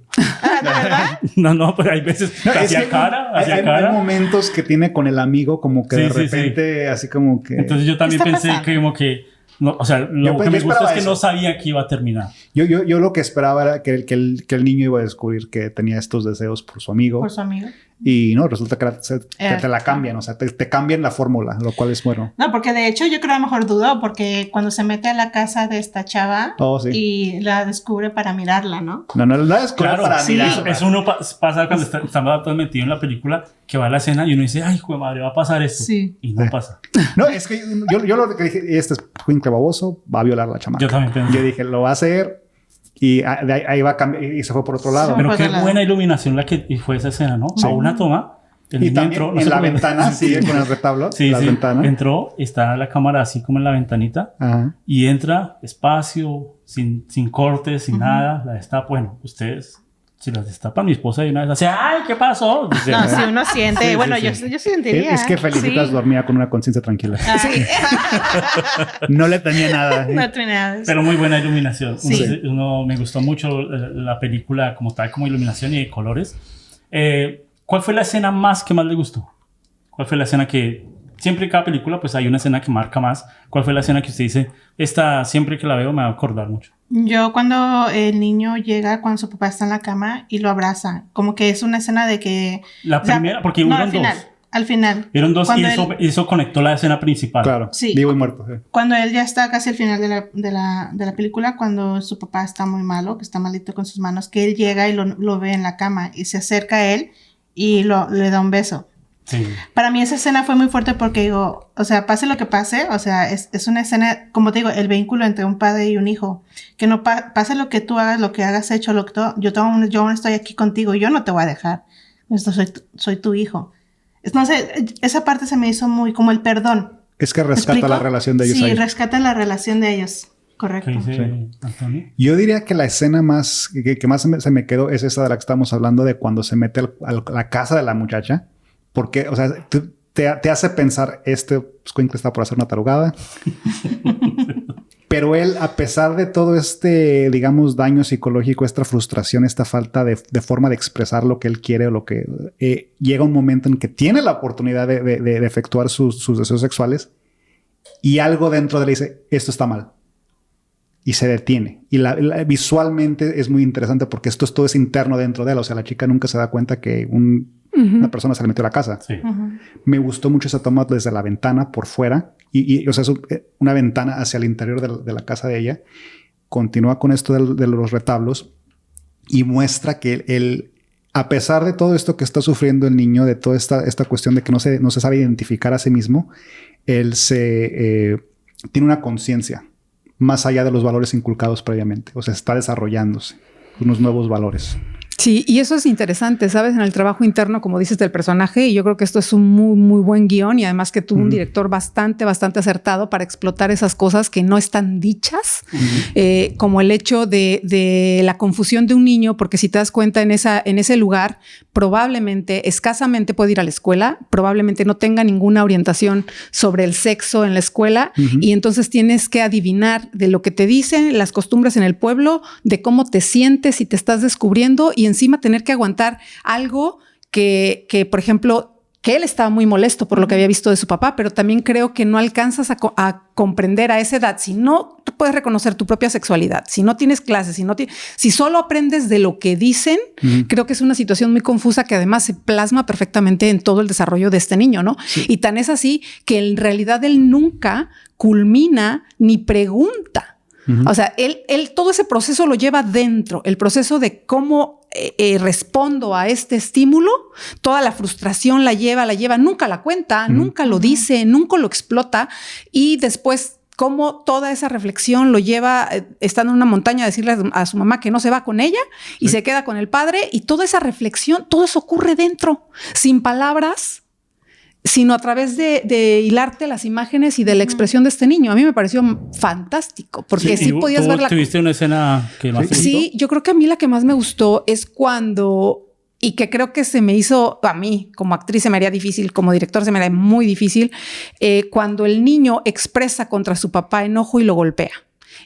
¿De verdad? No, pero hay veces No, es hacía que cara. hay momentos que tiene con el amigo como que Sí, de sí, repente así como que... Entonces yo también ¿Qué está pensé pasando? que como que... No, o sea, lo que me gusta esperaba es que eso. no sabía que iba a terminar. Yo lo que esperaba era que el niño iba a descubrir que tenía estos deseos por su amigo. Por su amigo. Y no, resulta que te la cambian. O sea, te cambian la fórmula, lo cual es bueno. No, porque de hecho yo creo a lo mejor dudó, porque cuando se mete a la casa de esta chava Oh, sí. y la descubre para mirarla, ¿no? No es Claro, para sí, mirarla. eso uno pasa cuando estamos todos metidos en la película, que va a la escena y uno dice, ay, hijo de madre, va a pasar esto. Sí. Y no Sí. pasa. No, es que yo lo que dije, este es Juincle baboso, va a violar a la chamaca. Yo también pensé. Yo dije, lo va a hacer y ahí va a cambiar y se fue por otro lado. Pero Por qué otro lado. buena iluminación la que fue esa escena, ¿no? Sí. A una toma, el Y niño también entró, no en sé la cómo- ventana, sigue con el retablo, Sí, la sí. ventana. Entró, está la cámara así como en la ventanita Ajá. y entra despacio, sin cortes, sin nada. La destapa. Bueno, ustedes, si las destapan, mi esposa de una vez hace, ay, ¿qué pasó? Dice, No, si uno siente, Sí, bueno, sí, sí. yo sentiría. Es que Felicitas sí. dormía con una conciencia tranquila. Sí. No le tenía nada. No tiene nada. Pero muy buena iluminación. Sí. Me gustó mucho la película como tal, como iluminación y de colores. ¿Cuál fue la escena que más le gustó? ¿Cuál fue la escena que... Siempre en cada película pues hay una escena que marca más. ¿Cuál fue la escena que usted dice, esta siempre que la veo me va a acordar mucho? Yo cuando el niño llega, cuando su papá está en la cama y lo abraza, como que es una escena de que... La o sea, primera, porque no, hubieron al final, dos. Al final. Vieron dos y Cuando eso conectó la escena principal. Claro, Sí. vivo y muerto. Sí. Cuando él ya está casi al final de la película, cuando su papá está muy malo, que está malito con sus manos, que él llega y lo ve en la cama y se acerca a él y le da un beso. Sí. Para mí esa escena fue muy fuerte porque digo, o sea, pase lo que pase, o sea, es una escena, como te digo, el vínculo entre un padre y un hijo, que no pase lo que tú hagas, lo que hagas hecho, yo aún estoy aquí contigo, yo no te voy a dejar, soy tu hijo. No sé, esa parte se me hizo muy como el perdón. Es que ¿Me rescata explico? la relación de ellos Sí, ahí. rescata la relación de ellos Correcto. ¿Qué dice Antonio? Yo diría que la escena más que más se me quedó es esa de la que estamos hablando, de cuando se mete a la casa de la muchacha. Porque, o sea, te hace pensar, escuincle está por hacer una tarugada. Pero él, a pesar de todo este, digamos, daño psicológico, esta frustración, esta falta de forma de expresar lo que él quiere o lo que... llega un momento en que tiene la oportunidad de efectuar sus deseos sexuales y algo dentro de él dice, esto está mal. Y se detiene. Y visualmente es muy interesante porque todo es interno dentro de él. O sea, la chica nunca se da cuenta que una persona se le metió a la casa. Sí. Me gustó mucho esa toma desde la ventana por fuera. O sea, es una ventana hacia el interior de la casa de ella. Continúa con esto de los retablos y muestra que él, a pesar de todo esto que está sufriendo el niño, de toda esta cuestión de que no se sabe identificar a sí mismo, él tiene una conciencia más allá de los valores inculcados previamente. O sea, está desarrollándose unos nuevos valores. Sí, y eso es interesante, ¿sabes? En el trabajo interno, como dices, del personaje, y yo creo que esto es un muy, muy buen guión y además que tuvo un director bastante acertado para explotar esas cosas que no están dichas, como el hecho de la confusión de un niño, porque si te das cuenta en ese lugar, probablemente, escasamente puede ir a la escuela, probablemente no tenga ninguna orientación sobre el sexo en la escuela y entonces tienes que adivinar de lo que te dicen, las costumbres en el pueblo, de cómo te sientes y te estás descubriendo y encima tener que aguantar algo que por ejemplo, que él estaba muy molesto por lo que había visto de su papá, pero también creo que no alcanzas a comprender a esa edad. Si no puedes reconocer tu propia sexualidad, si no tienes clases, si solo aprendes de lo que dicen, creo que es una situación muy confusa que además se plasma perfectamente en todo el desarrollo de este niño, ¿no? Sí. Y tan es así que en realidad él nunca culmina ni pregunta. O sea, él todo ese proceso lo lleva dentro, el proceso de cómo respondo a este estímulo, toda la frustración la lleva, nunca la cuenta, nunca lo dice, nunca lo explota y después cómo toda esa reflexión lo lleva estando en una montaña a decirle a su mamá que no se va con ella y se queda con el padre y toda esa reflexión, todo eso ocurre dentro, sin palabras, sino a través de hilarte las imágenes y de la expresión de este niño. A mí me pareció fantástico, porque sí podías ver la... ¿Tuviste una escena que más te gustó? Sí, yo creo que a mí la que más me gustó es cuando, y que creo que se me hizo, a mí como actriz se me haría difícil, como director se me haría muy difícil, cuando el niño expresa contra su papá enojo y lo golpea.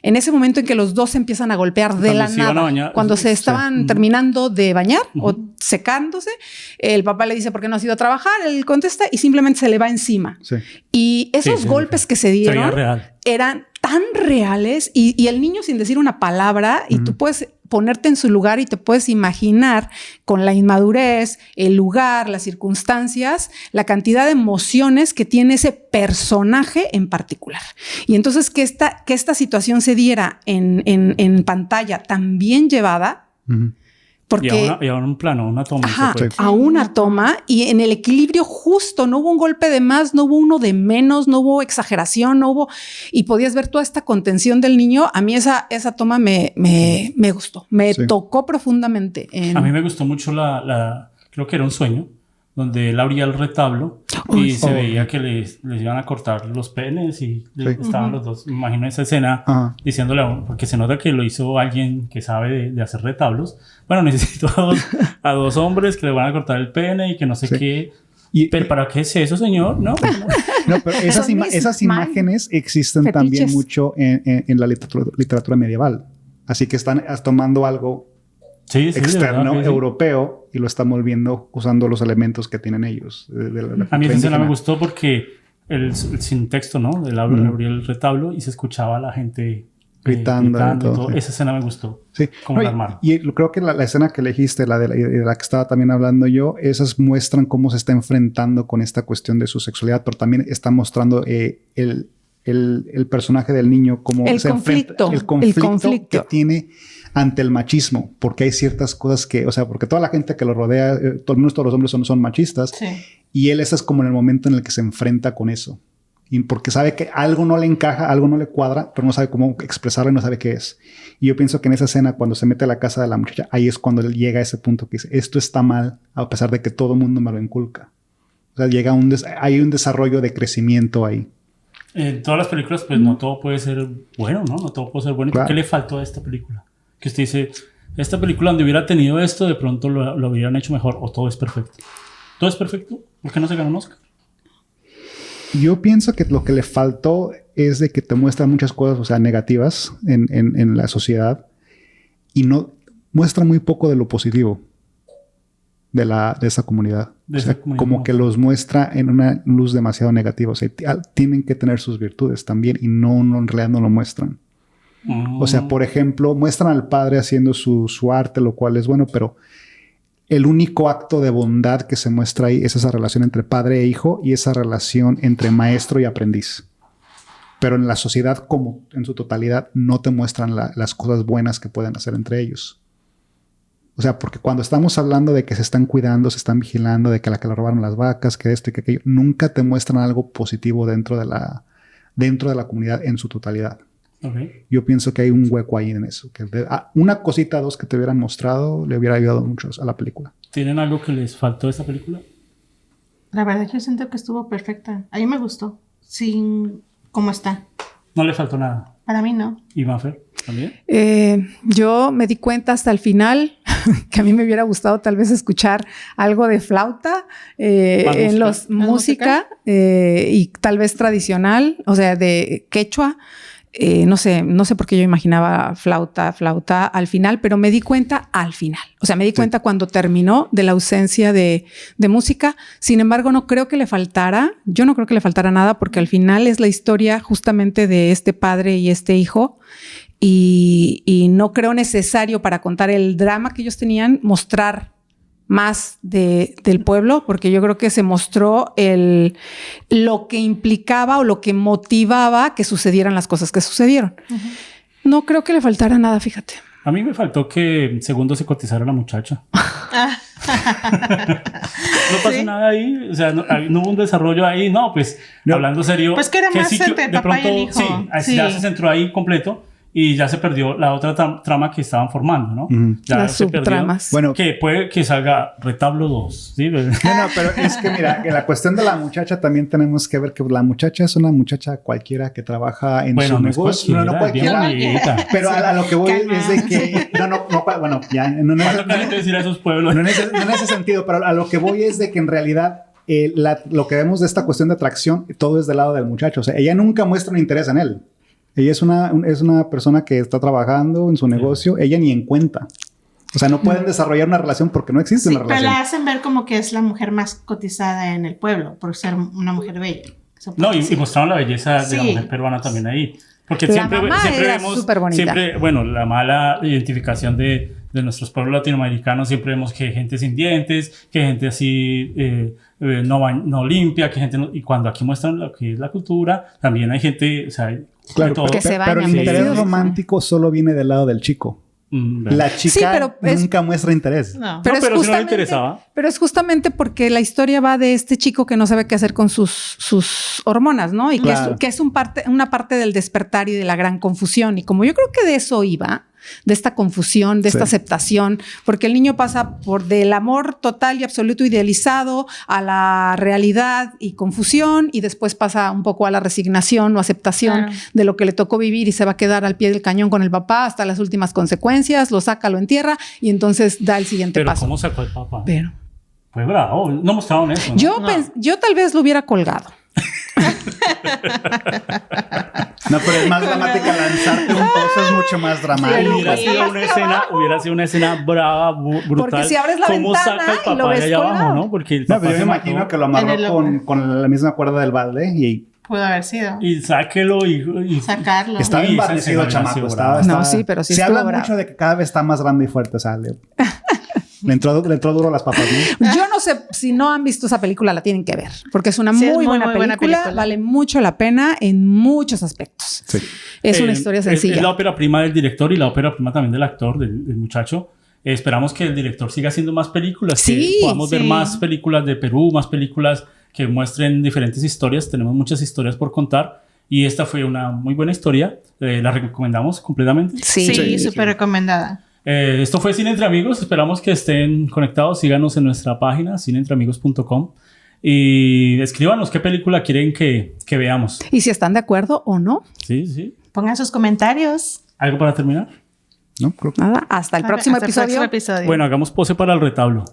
En ese momento en que los dos se empiezan a golpear de la nada, cuando se estaban terminando de bañar o secándose, el papá le dice, ¿por qué no has ido a trabajar? Él contesta y simplemente se le va encima. Sí. Y esos golpes que se dieron eran tan reales y el niño sin decir una palabra y tú puedes ponerte en su lugar y te puedes imaginar con la inmadurez, el lugar, las circunstancias, la cantidad de emociones que tiene ese personaje en particular. Y entonces que esta situación se diera en pantalla tan bien llevada, porque y a un plano, una toma. A una toma y en el equilibrio justo, no hubo un golpe de más, no hubo uno de menos, no hubo exageración, no hubo... Y podías ver toda esta contención del niño. A mí esa toma me gustó, me tocó profundamente. A mí me gustó mucho creo que era un sueño, donde él abría el retablo y se veía que les iban a cortar los penes y estaban los dos. Me imagino esa escena diciéndole porque se nota que lo hizo alguien que sabe de hacer retablos. Bueno, necesito a dos hombres que le van a cortar el pene y que no sé qué. ¿Pero para qué es eso, señor? No, pero esas imágenes existen también mucho en la literatura medieval. Así que están tomando algo externo, verdad, europeo, y lo están volviendo usando los elementos que tienen ellos. A mí esa escena me gustó porque sin texto, ¿no? Él abría el retablo y se escuchaba a la gente gritando todo. Esa escena me gustó. Sí. Como la armaron. Y creo que la escena que elegiste, la de la que estaba también hablando yo, esas muestran cómo se está enfrentando con esta cuestión de su sexualidad, pero también está mostrando el personaje del niño, cómo se enfrenta el conflicto que tiene ante el machismo, porque hay ciertas cosas que, o sea, porque toda la gente que lo rodea, todos los hombres son machistas, y él es como en el momento en el que se enfrenta con eso, y porque sabe que algo no le encaja, algo no le cuadra, pero no sabe cómo expresarlo y no sabe qué es. Y yo pienso que en esa escena, cuando se mete a la casa de la muchacha, ahí es cuando él llega a ese punto que dice, esto está mal, a pesar de que todo el mundo me lo inculca. O sea, hay un desarrollo de crecimiento ahí. En todas las películas, pues no todo puede ser bueno, ¿no? No todo puede ser bueno. ¿Y Claro. por qué le faltó a esta película? Que usted dice, esta película donde hubiera tenido esto, de pronto lo hubieran hecho mejor, o todo es perfecto. ¿Todo es perfecto? ¿Por qué no se ganó un Oscar? Yo pienso que lo que le faltó es de que te muestra muchas cosas, o sea, negativas en la sociedad y no muestra muy poco de lo positivo de esa comunidad. De O sea, esa comunidad. como que los muestra en una luz demasiado negativa. O sea, tienen que tener sus virtudes también y no en realidad no lo muestran. O sea, por ejemplo, muestran al padre haciendo su arte, lo cual es bueno, pero el único acto de bondad que se muestra ahí es esa relación entre padre e hijo y esa relación entre maestro y aprendiz. Pero en la sociedad como en su totalidad no te muestran las cosas buenas que pueden hacer entre ellos. O sea, porque cuando estamos hablando de que se están cuidando, se están vigilando, de que le robaron las vacas, que esto y que aquello, nunca te muestran algo positivo dentro de la comunidad en su totalidad. Okay. Yo pienso que hay un hueco ahí en eso. Que una cosita, dos que te hubieran mostrado le hubiera ayudado mucho a la película. ¿Tienen algo que les faltó de esta película? La verdad yo siento que estuvo perfecta. A mí me gustó. Sin cómo está. No le faltó nada. Para mí no. ¿Y Mafer? ¿También? Yo me di cuenta hasta el final que a mí me hubiera gustado tal vez escuchar algo de flauta en los música y tal vez tradicional, o sea, de quechua. No sé por qué yo imaginaba flauta al final, pero me di cuenta al final. O sea, me di cuenta cuando terminó de la ausencia de música. Sin embargo, no creo que le faltara. Yo no creo que le faltara nada porque al final es la historia justamente de este padre y este hijo. Y no creo necesario para contar el drama que ellos tenían mostrar más del pueblo, porque yo creo que se mostró lo que implicaba o lo que motivaba que sucedieran las cosas que sucedieron. No creo que le faltara nada, fíjate. A mí me faltó que Segundo se cotizara a la muchacha. No pasó nada ahí, o sea, no hubo un desarrollo ahí, no, pues hablando serio. Pues que era más entre papá y el hijo. Sí, ya se centró ahí completo. Y ya se perdió la otra trama que estaban formando, ¿no? Ya las se subtramas. Bueno, que puede que salga Retablo 2, ¿sí? No, pero es que mira, en la cuestión de la muchacha también tenemos que ver que la muchacha es una muchacha cualquiera que trabaja en su negocio. No cualquiera. Pero a lo que voy es de que... bueno, ya... No decir a esos pueblos. No en ese sentido, pero a lo que voy es de que en realidad lo que vemos de esta cuestión de atracción, todo es del lado del muchacho. O sea, ella nunca muestra un interés en él. Ella es una persona que está trabajando en su negocio, ella ni en cuenta. O sea, no pueden desarrollar una relación porque no existe una relación. Pero la hacen ver como que es la mujer más cotizada en el pueblo por ser una mujer bella. No, y mostraron la belleza de la mujer peruana también ahí. Porque siempre vemos, súper bonita. La mala identificación de nuestros pueblos latinoamericanos, siempre vemos que hay gente sin dientes, que hay gente así no limpia, que gente y cuando aquí muestran lo que es la cultura, también hay gente, o sea, claro, todo. Pero el interés romántico solo viene del lado del chico. La chica nunca muestra interés. No. Pero si no le interesaba. Pero es justamente porque la historia va de este chico que no sabe qué hacer con sus hormonas, ¿no? Y que es una parte del despertar y de la gran confusión. Y como yo creo que de eso iba, de esta confusión, de esta aceptación, porque el niño pasa del amor total y absoluto idealizado a la realidad y confusión, y después pasa un poco a la resignación o aceptación de lo que le tocó vivir y se va a quedar al pie del cañón con el papá hasta las últimas consecuencias, lo saca, lo entierra y entonces da el siguiente paso. Pero ¿cómo sacó el papá? Fue bravo, no mostraron eso, ¿no? Yo tal vez lo hubiera colgado. No, pero es más dramática lanzarte un pozo, es mucho más dramático. Hubiera sido una escena brava, brutal. Porque si abres la ¿cómo ventana saca el papá y lo ves allá colgado? abajo, ¿no? Porque el papá pero yo me imagino que lo amarró con la misma cuerda del balde y pudo haber sido. Y sáquelo y sacarlo. Estaba embarnecido, chamaco. No, sí, pero sí se estuvo habla bravo. mucho de que cada vez está más grande y fuerte, o sea, le entró duro a las papas, ¿no? Yo no sé, si no han visto esa película, la tienen que ver, porque es una muy buena película, vale mucho la pena en muchos aspectos. Sí. Es una historia sencilla. Es la ópera prima del director y la ópera prima también del actor, del muchacho. Esperamos que el director siga haciendo más películas, que podamos ver más películas de Perú, más películas que muestren diferentes historias. Tenemos muchas historias por contar y esta fue una muy buena historia. ¿La recomendamos completamente? Sí, súper recomendada. Esto fue Cine Entre Amigos. Esperamos que estén conectados. Síganos en nuestra página cineentreamigos.com. Y escríbanos qué película quieren que veamos. Y si están de acuerdo o no. Sí, sí. Pongan sus comentarios. ¿Algo para terminar? No, creo que Nada, hasta el próximo Hasta el episodio. próximo episodio. Bueno, hagamos pose para el retablo.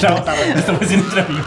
Chao, esto fue Sin Entre Amigos.